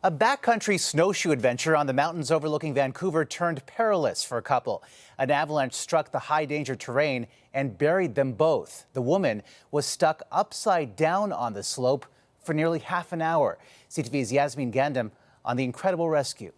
A backcountry snowshoe adventure on the mountains overlooking Vancouver turned perilous for a couple. An avalanche struck the high danger terrain and buried them both. The woman was stuck upside down on the slope for nearly half an hour. CTV's Yasmin Gandham on the incredible rescue.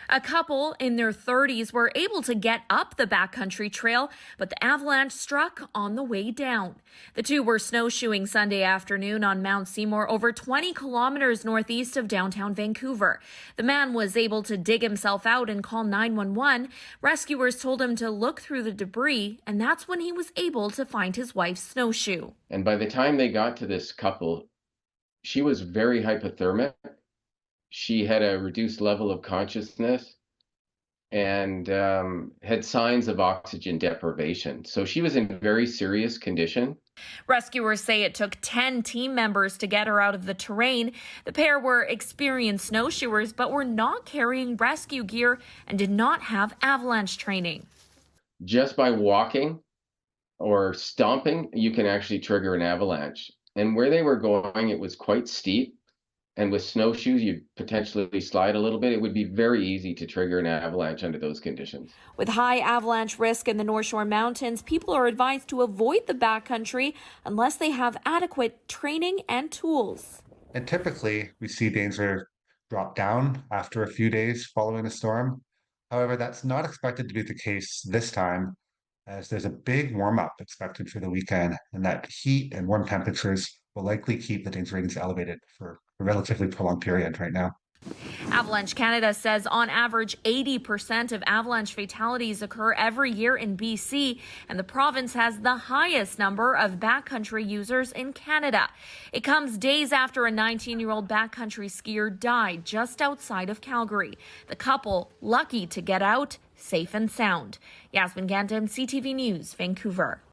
A couple in their 30s were able to get up the backcountry trail, but the avalanche struck on the way down. The two were snowshoeing Sunday afternoon on Mount Seymour, over 20 kilometers northeast of downtown Vancouver. The man was able to dig himself out and call 911. Rescuers told him to look through the debris, and that's when he was able to find his wife's snowshoe. And by the time they got to this couple, she was very hypothermic. She had a reduced level of consciousness and had signs of oxygen deprivation. So she was in very serious condition. Rescuers say it took 10 team members to get her out of the terrain. The pair were experienced snowshoers, but were not carrying rescue gear and did not have avalanche training. Just by walking or stomping, you can actually trigger an avalanche. And where they were going, it was quite steep. And with snowshoes, you'd potentially slide a little bit. It would be very easy to trigger an avalanche under those conditions. With high avalanche risk in the North Shore Mountains, people are advised to avoid the backcountry unless they have adequate training and tools. And typically, we see danger drop down after a few days following a storm. However, that's not expected to be the case this time, as there's a big warm-up expected for the weekend, and that heat and warm temperatures will likely keep the danger ratings elevated for a relatively prolonged period right now. Avalanche Canada says on average 80% of avalanche fatalities occur every year in BC, and the province has the highest number of backcountry users in Canada. It comes days after a 19-year-old backcountry skier died just outside of Calgary. The couple lucky to get out safe and sound. Yasmin Gandham, CTV News, Vancouver.